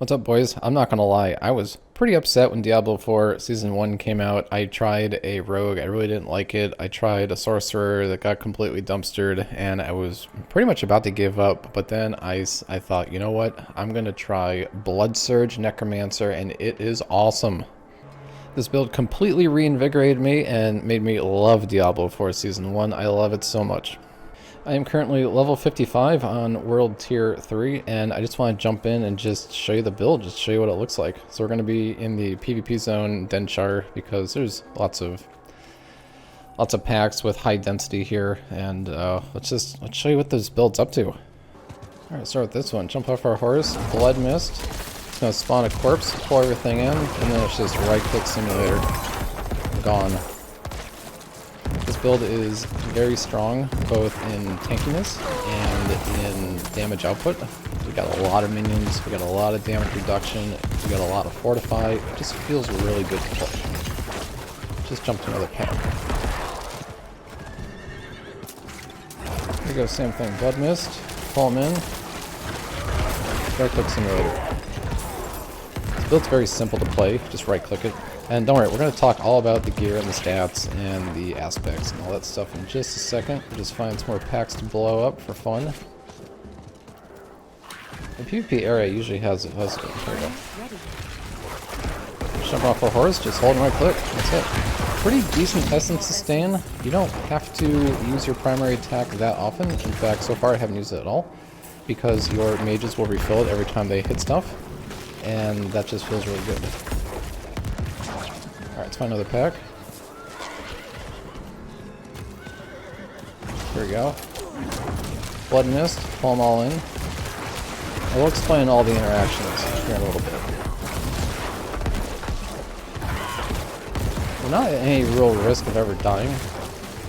What's up, boys? I'm not gonna lie, I was pretty upset when Diablo 4 Season 1 came out. I tried a rogue, I really didn't like it. I tried a sorcerer that got completely dumpstered, and I was pretty much about to give up, but then I thought, you know what? I'm gonna try Surge Necromancer, and it is awesome. This build completely reinvigorated me and made me love Diablo 4 Season 1. I love it so much. I am currently level 55 on World Tier 3, and I just want to jump in and just show you the build, just show you what it looks like. So we're going to be in the PvP zone, Denchar, because there's lots of packs with high density here, and let's show you what this build's up to. Alright, start with this one. Jump off our horse, Blood Mist. It's going to spawn a corpse, pull everything in, and then it's just right-click simulator. Gone. This build is very strong, both in tankiness and in damage output. We got a lot of minions, we got a lot of damage reduction, we got a lot of fortify. It just feels really good to play. Just jump to another pack. Here we go, same thing. Blood Mist, pull them in, right click simulator. This build's very simple to play, just right click it. And don't worry, we're going to talk all about the gear and the stats and the aspects and all that stuff in just a second. We'll just find some more packs to blow up for fun. The PvP area usually has it. Here we go. Jump off a horse, just hold and right click. That's it. Pretty decent essence sustain. You don't have to use your primary attack that often. In fact, so far I haven't used it at all, because your mages will refill it every time they hit stuff, and that just feels really good. Alright, let's find another pack. Here we go. Blood Mist, pull them all in. I will explain all the interactions here in a little bit. We're not at any real risk of ever dying.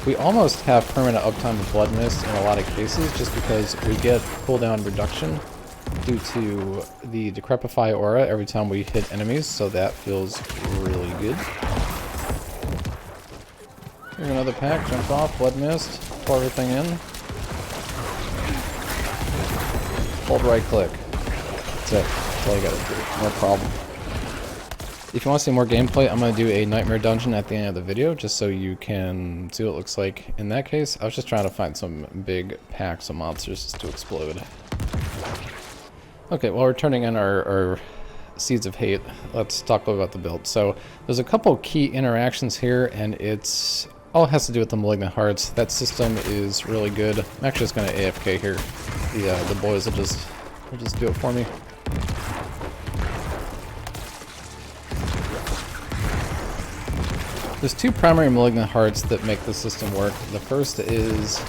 We almost have permanent uptime with Blood Mist in a lot of cases, just because we get cooldown reduction due to the Decrepify aura every time we hit enemies, so that feels really good. Here's another pack, jump off, Blood Mist, pour everything in. Hold right click. That's it. That's all you gotta do. No problem. If you want to see more gameplay, I'm going to do a nightmare dungeon at the end of the video, just so you can see what it looks like in that case. I was just trying to find some big packs of monsters just to explode. Okay, well, we're turning in our Seeds of Hate. Let's talk about the build. So there's a couple key interactions here, and it's all has to do with the Malignant Hearts. That system is really good. I'm actually just going to AFK here. The boys will just do it for me. There's two primary Malignant Hearts that make the system work. The first is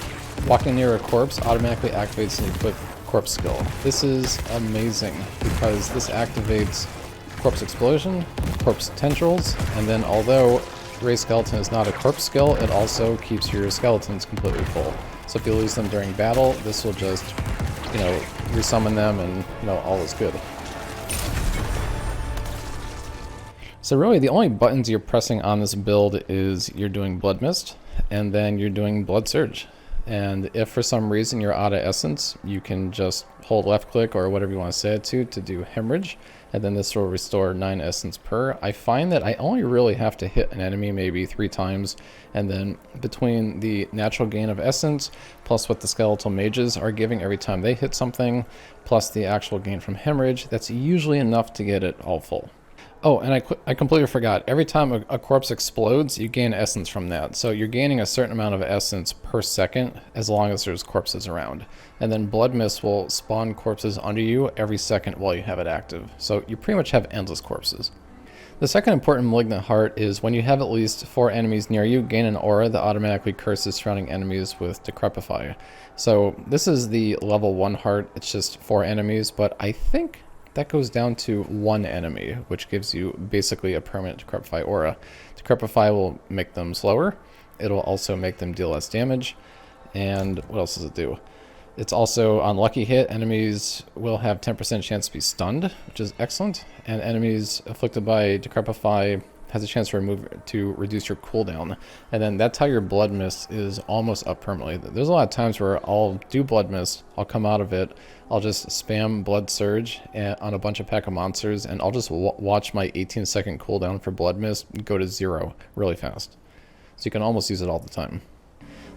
walking near a corpse automatically activates an equipped corpse skill. This is amazing because this activates corpse explosion, corpse tendrils, and then although Ray Skeleton is not a corpse skill, it also keeps your skeletons completely full. So if you lose them during battle, this will just, resummon them, and all is good. So really the only buttons you're pressing on this build is you're doing Blood Mist, and then you're doing Blood Surge. And if for some reason you're out of essence, you can just hold left click or whatever you want to say it to do Hemorrhage, and then this will restore 9 essence per. I find that I only really have to hit an enemy maybe 3 times, and then between the natural gain of essence, plus what the skeletal mages are giving every time they hit something, plus the actual gain from Hemorrhage, that's usually enough to get it all full. Oh, and I completely forgot. Every time a corpse explodes, you gain essence from that. So you're gaining a certain amount of essence per second as long as there's corpses around. And then Blood Mist will spawn corpses under you every second while you have it active. So you pretty much have endless corpses. The second important Malignant Heart is when you have at least 4 enemies near you, gain an aura that automatically curses surrounding enemies with Decrepify. So this is the level 1 heart. It's just 4 enemies, but I think that goes down to 1 enemy, which gives you basically a permanent Decrepify aura. Decrepify will make them slower. It'll also make them deal less damage. And what else does it do? It's also, on lucky hit, enemies will have 10% chance to be stunned, which is excellent. And enemies afflicted by Decrepify has a chance to reduce your cooldown, and then that's how your Blood Mist is almost up permanently. There's a lot of times where I'll do Blood Mist, I'll come out of it, I'll just spam Blood Surge on a bunch of pack of monsters, and I'll just watch my 18-second cooldown for Blood Mist go to 0 really fast. So you can almost use it all the time.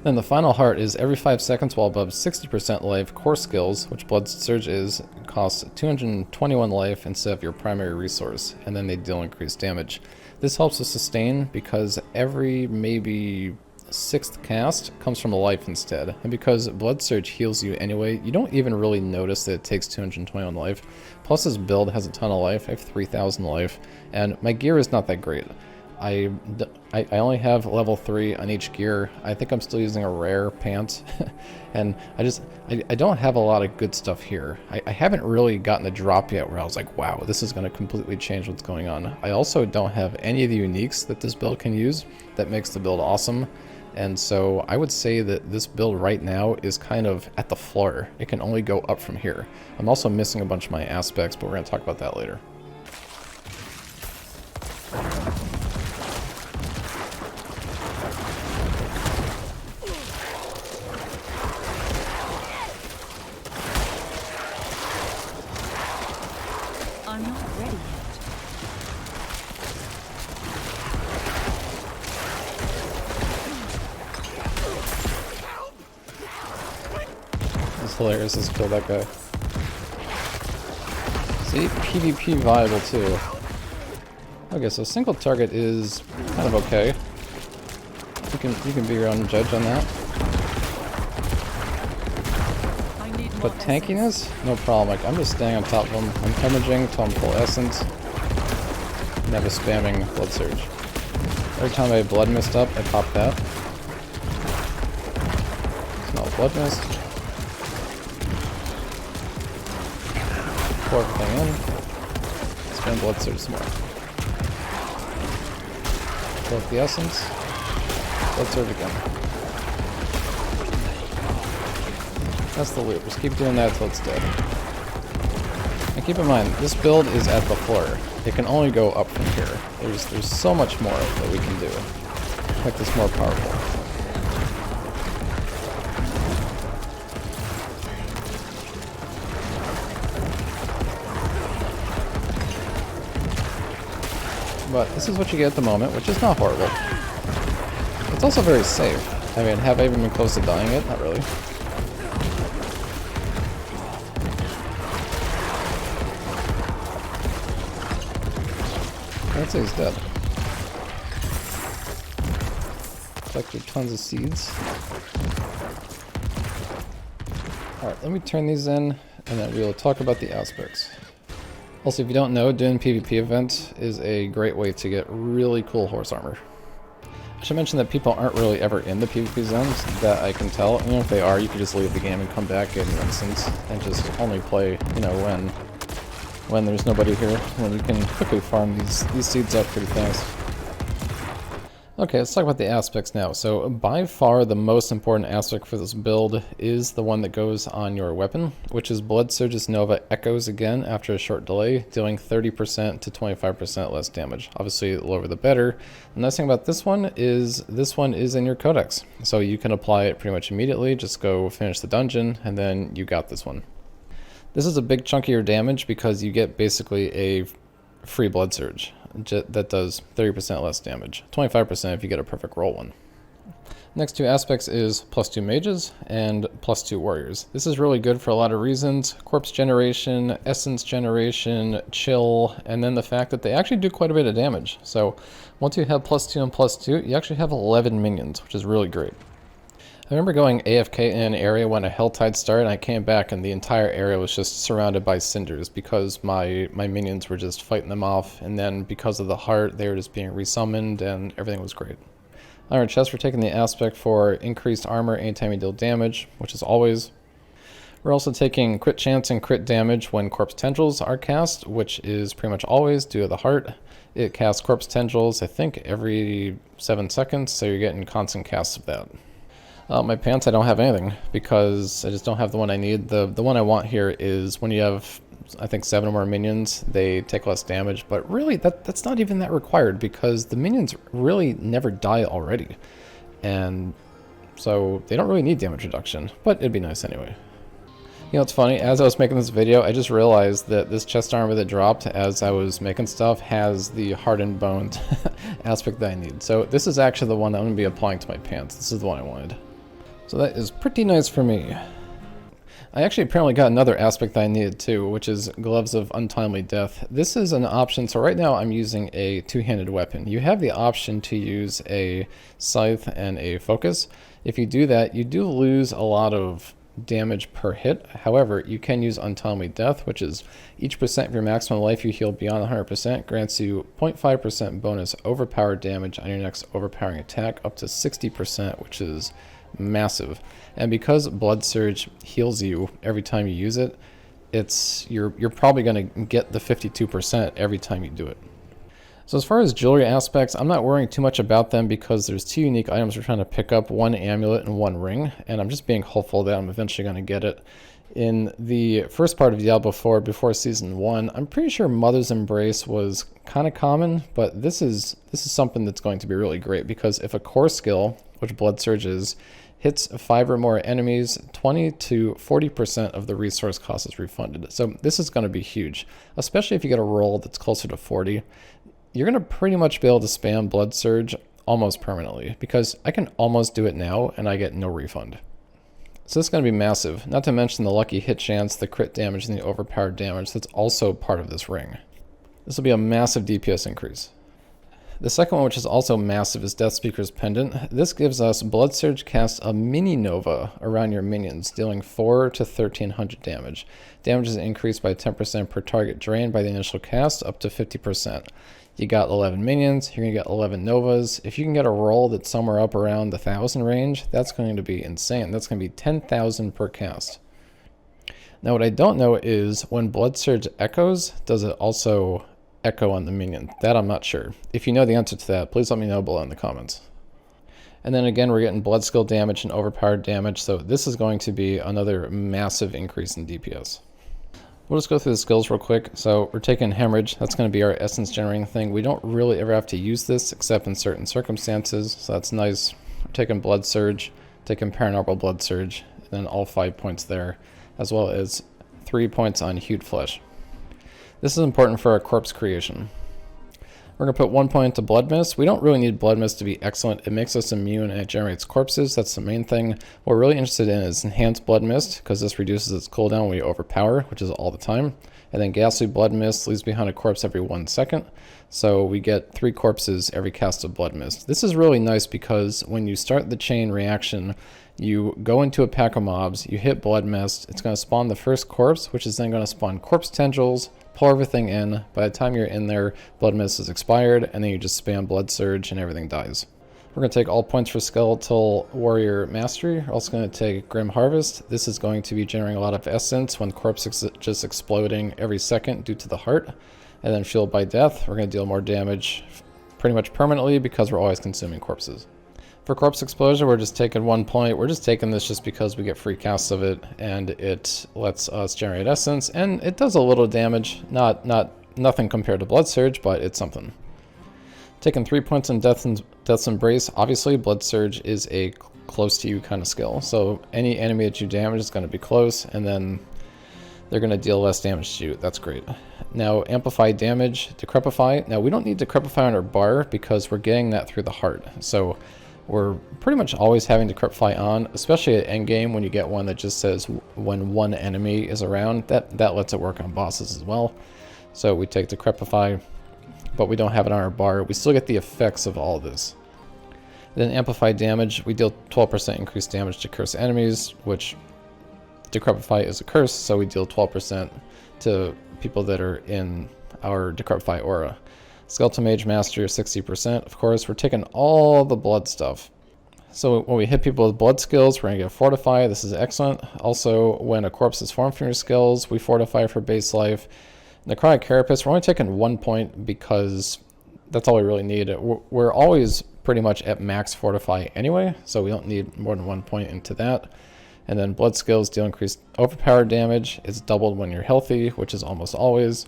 Then the final heart is every 5 seconds while above 60% life, core skills, which Blood Surge is, costs 221 life instead of your primary resource, and then they deal increased damage. This helps to sustain because every maybe 6th cast comes from a life instead, and because Blood Surge heals you anyway, you don't even really notice that it takes 221 life. Plus this build has a ton of life. I have 3,000 life, and my gear is not that great. I only have level 3 on each gear. I think I'm still using a rare pant, and I don't have a lot of good stuff here. I haven't really gotten a drop yet where I was like, wow, this is going to completely change what's going on. I also don't have any of the uniques that this build can use that makes the build awesome, and so I would say that this build right now is kind of at the floor. It can only go up from here. I'm also missing a bunch of my aspects, but we're going to talk about that later. I'm not ready yet. It's hilarious to kill that guy. See, PvP viable too. Okay, so single target is kind of okay. You can be your own judge on that. But tankiness, no problem. Like, I'm just staying on top of them. I'm hemorrhaging till I'm full essence. Never spamming Blood Surge. Every time I have Blood Mist up, I pop that. Smell Blood Mist. Pour everything in. Spam Blood Surge some more. Fill up the essence. Blood Surge again. That's the loop. Just keep doing that till it's dead. And keep in mind, this build is at the floor. It can only go up from here. There's so much more that we can do. Make this more powerful. But this is what you get at the moment, which is not horrible. It's also very safe. I mean, have I even been close to dying yet? Not really. I'd say he's dead. Collected tons of seeds. Alright, let me turn these in, and then we'll talk about the aspects. Also, if you don't know, doing PvP events is a great way to get really cool horse armor. I should mention that people aren't really ever in the PvP zones, that I can tell. You know, if they are, you can just leave the game and come back in an instance, and just only play, you know, when there's nobody here, when you can quickly farm these seeds up pretty fast. Okay, let's talk about the aspects now. So by far the most important aspect for this build is the one that goes on your weapon, which is Blood Surge's Nova echoes again after a short delay, dealing 30% to 25% less damage. Obviously, the lower the better. The nice thing about this one is in your codex, so you can apply it pretty much immediately. Just go finish the dungeon, and then you got this one. This is a big chunk of your damage because you get basically a free Blood Surge that does 30% less damage, 25% if you get a perfect roll one. Next two aspects is +2 mages and +2 warriors. This is really good for a lot of reasons: corpse generation, essence generation, chill, and then the fact that they actually do quite a bit of damage. So once you have +2 and +2, you actually have 11 minions, which is really great. I remember going AFK in an area when a Helltide started, and I came back and the entire area was just surrounded by cinders because my minions were just fighting them off, and then because of the heart, they were just being resummoned, and everything was great. Iron chest, we're taking the aspect for increased armor anytime you deal damage, which is always. We're also taking crit chance and crit damage when corpse tendrils are cast, which is pretty much always due to the heart. It casts corpse tendrils, I think, every 7 seconds, so you're getting constant casts of that. My pants, I don't have anything because I just don't have the one I need. The one I want here is when you have I think 7 or more minions, they take less damage. But really, that's not even that required because the minions really never die already. And so they don't really need damage reduction, but it'd be nice anyway. You know, it's funny, as I was making this video, I just realized that this chest armor that dropped as I was making stuff has the hardened boned aspect that I need. So this is actually the one that I'm going to be applying to my pants. This is the one I wanted. So that is pretty nice for me. I actually apparently got another aspect that I needed too, which is Gloves of Untimely Death. This is an option, so right now I'm using a two-handed weapon. You have the option to use a scythe and a focus. If you do that, you do lose a lot of damage per hit. However, you can use Untimely Death, which is each percent of your maximum life you heal beyond 100% grants you 0.5% bonus overpowered damage on your next overpowering attack up to 60%, which is massive. And because Blood Surge heals you every time you use it, you're probably going to get the 52% every time you do it. So as far as jewelry aspects, I'm not worrying too much about them because there's 2 unique items we're trying to pick up, 1 amulet and 1 ring, and I'm just being hopeful that I'm eventually going to get it. In the first part of Diablo 4, before Season 1, I'm pretty sure Mother's Embrace was kind of common, but this is something that's going to be really great because if a core skill, which Blood Surge is, hits 5 or more enemies, 20 to 40% of the resource cost is refunded. So this is going to be huge, especially if you get a roll that's closer to 40. You're going to pretty much be able to spam Blood Surge almost permanently because I can almost do it now and I get no refund. So this is going to be massive, not to mention the lucky hit chance, the crit damage, and the overpowered damage that's also part of this ring. This will be a massive DPS increase. The second one, which is also massive, is Death Speaker's Pendant. This gives us Blood Surge casts a mini nova around your minions, dealing 4 to 1300 damage. Damage is increased by 10% per target drained by the initial cast, up to 50%. You got 11 minions, you're going to get 11 novas. If you can get a roll that's somewhere up around the 1,000 range, that's going to be insane. That's going to be 10,000 per cast. Now what I don't know is when Blood Surge echoes, does it also echo on the minion? That I'm not sure. If you know the answer to that, please let me know below in the comments. And then again, we're getting blood skill damage and overpowered damage, so this is going to be another massive increase in DPS. We'll just go through the skills real quick. So we're taking Hemorrhage. That's going to be our essence generating thing. We don't really ever have to use this except in certain circumstances, so that's nice. We're taking Blood Surge, taking Paranormal Blood Surge, and then all 5 points there, as well as 3 points on Hewed Flesh. This is important for our corpse creation. We're going to put 1 point into Blood Mist. We don't really need Blood Mist to be excellent. It makes us immune and it generates corpses. That's the main thing. What we're really interested in is Enhanced Blood Mist, because this reduces its cooldown when we overpower, which is all the time. And then Ghastly Blood Mist leaves behind a corpse every 1 second. So we get 3 corpses every cast of Blood Mist. This is really nice because when you start the chain reaction, you go into a pack of mobs, you hit Blood Mist, it's going to spawn the first corpse, which is then going to spawn corpse tendrils, pull everything in. By the time you're in there, Blood Mist is expired, and then you just spam Blood Surge and everything dies. We're going to take all points for Skeletal Warrior Mastery. We're also going to take Grim Harvest. This is going to be generating a lot of essence when corpse just exploding every second due to the heart. And then Fueled by Death, we're going to deal more damage pretty much permanently because we're always consuming corpses. For Corpse Explosion, we're just taking 1 point. We're just taking this just because we get free casts of it, and it lets us generate essence, and it does a little damage. Nothing compared to Blood Surge, but it's something. Taking 3 points in Death's Embrace. Obviously, Blood Surge is a close to you kind of skill, so any enemy that you damage is going to be close, and then they're going to deal less damage to you. That's great. Now, Amplify Damage, Decrepify. Now, we don't need Decrepify on our bar because we're getting that through the heart, so we're pretty much always having Decrepify on, especially at endgame when you get one that just says when 1 enemy is around. That lets it work on bosses as well. So we take Decrepify, but we don't have it on our bar. We still get the effects of all of this. Then Amplify Damage, we deal 12% increased damage to cursed enemies, which Decrepify is a curse, so we deal 12% to people that are in our Decrepify aura. Skeletal Mage Mastery, 60%. Of course, we're taking all the blood stuff. So when we hit people with blood skills, we're going to get Fortify. This is excellent. Also, when a corpse is formed from your skills, we Fortify for base life. Necrotic Carapace, we're only taking 1 point because that's all we really need. We're always pretty much at max Fortify anyway, so we don't need more than 1 point into that. And then blood skills deal increased overpowered damage. It's doubled when you're healthy, which is almost always.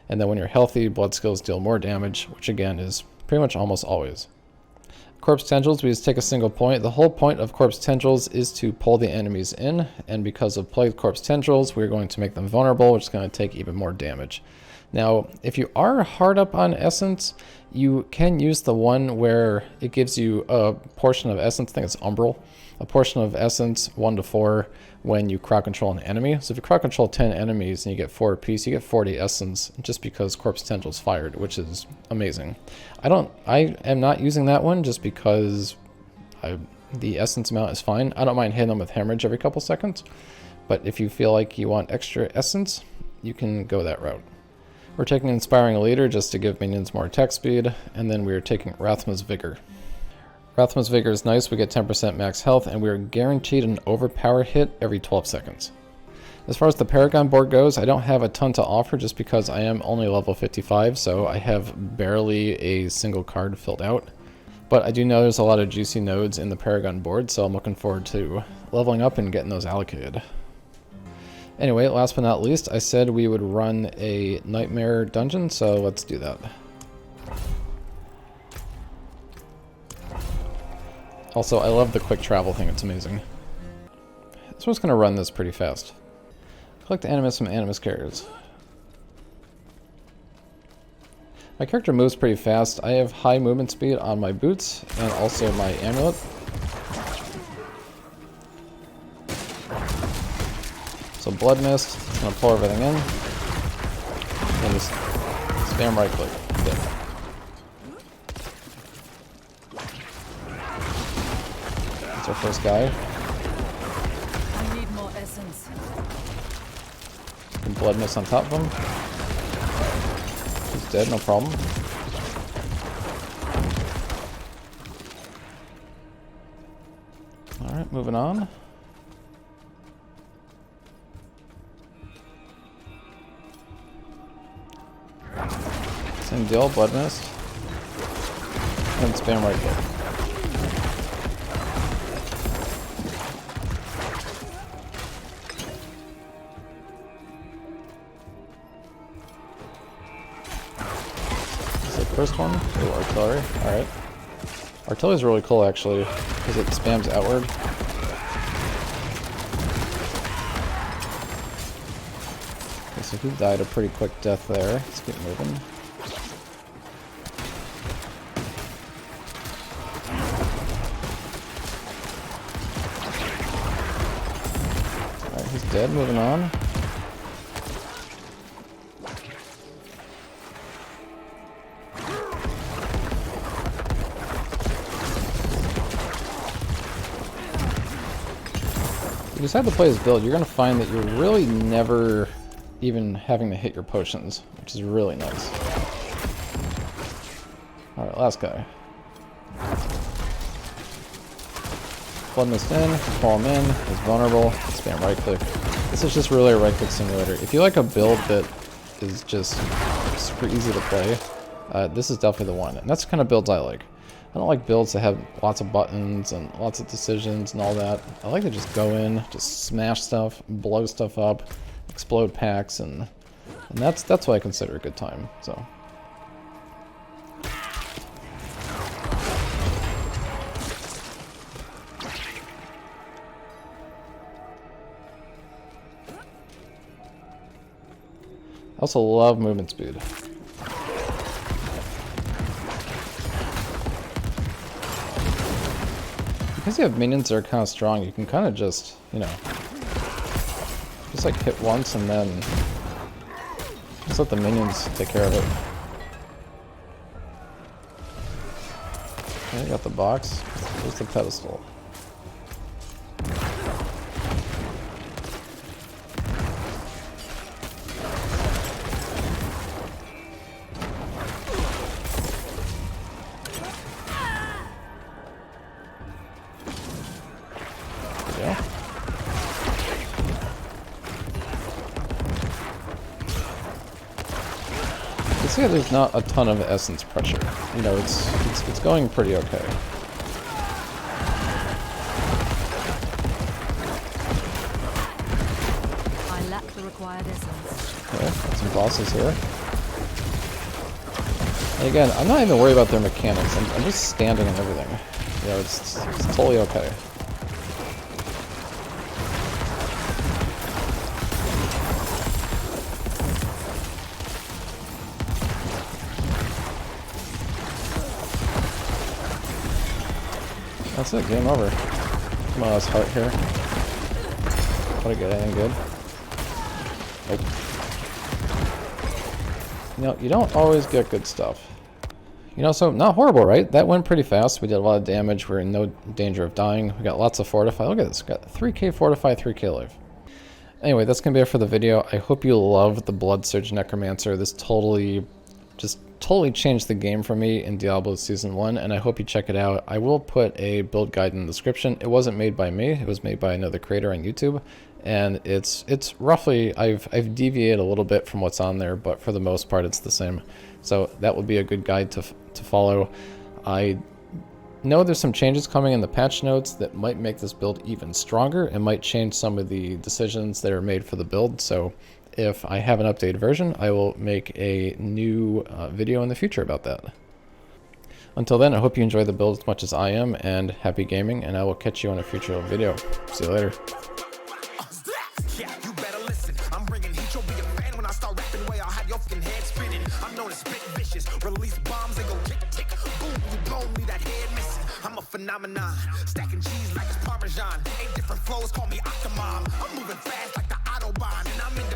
And then when you're healthy, blood skills deal more damage, which again is pretty much almost always. Corpse tendrils, we just take a single point. The whole point of corpse tendrils is to pull the enemies in, and because of plagued corpse tendrils, we're going to make them vulnerable, which is going to take even more damage. Now, if you are hard up on essence, you can use the one where it gives you a portion of essence, I think it's umbral, a portion of essence 1 to 4 when you crowd control an enemy. So if you crowd control 10 enemies and you get 4 apiece, you get 40 essence just because corpse tendrils fired, which is amazing. I am not using that one just because the essence amount is fine. I don't mind hitting them with hemorrhage every couple seconds, but if you feel like you want extra essence, you can go that route. We're taking Inspiring Leader just to give minions more attack speed, and then we're taking Rathma's Vigor. Rathma's Vigor is nice, we get 10% max health, and we are guaranteed an overpower hit every 12 seconds. As far as the Paragon board goes, I don't have a ton to offer just because I am only level 55, so I have barely a single card filled out. But I do know there's a lot of juicy nodes in the Paragon board, so I'm looking forward to leveling up and getting those allocated. Anyway, last but not least, I said we would run a Nightmare dungeon, so let's do that. Also, I love the quick travel thing, it's amazing. So I'm just going to run this pretty fast. Collect Animus from Animus carriers. My character moves pretty fast. I have high movement speed on my boots and also my amulet. So Blood Mist, I'm going to pull everything in. And just spam right click. Good. That's our first guy. I need more essence. And Blood Mist on top of him. He's dead, no problem. Alright, moving on. Same deal, Blood Mist. And spam right click. This is the first one. Ooh, artillery. Alright. Artillery is really cool actually, because it spams outward. Okay, so he died a pretty quick death there. Let's keep moving. He's dead, moving on. You decide to play this build, you're going to find that you're really never even having to hit your potions, which is really nice. Alright, last guy. Blood Mist in, pull him in, he's vulnerable, spam right click. This is just really a right click simulator. If you like a build that is just super easy to play, this is definitely the one. And that's the kind of builds I like. I don't like builds that have lots of buttons and lots of decisions and all that. I like to just go in, just smash stuff, blow stuff up, explode packs, and that's what I consider a good time. So. I also love movement speed. Because you have minions that are kind of strong, you can kind of just, you know, just like hit once and then just let the minions take care of it. Okay, got the box. There's the pedestal. See how there's not a ton of essence pressure. You know, it's going pretty okay. bosses here. And again, I'm not even worried about their mechanics. I'm just standing and everything. You know, it's totally okay. That's it, game over. Come on, let's heart here. Try to get anything good. Nope. You know, you don't always get good stuff. You know, so not horrible, right? That went pretty fast. We did a lot of damage. We're in no danger of dying. We got lots of fortify. Look at this. We got 3k fortify, 3k life. Anyway, that's going to be it for the video. I hope you love the Blood Surge Necromancer. This totally changed the game for me in Diablo Season 1, and I hope you check it out. I will put a build guide in the description. It wasn't made by me. It was made by another creator on YouTube, and it's roughly, I've deviated a little bit from what's on there, but for the most part it's the same. So that would be a good guide to follow. I know there's some changes coming in the patch notes that might make this build even stronger and might change some of the decisions that are made for the build. So if I have an updated version, I will make a new video in the future about that. Until then, I hope you enjoy the build as much as I am, and happy gaming, and I will catch you on a future video. See you later. Release bombs and go tick tick boom, you blow me that head missing. I'm a phenomenon, stacking cheese like it's Parmesan. 8 different flows, call me Octomom. I'm moving fast like the Autobahn, and I'm independent.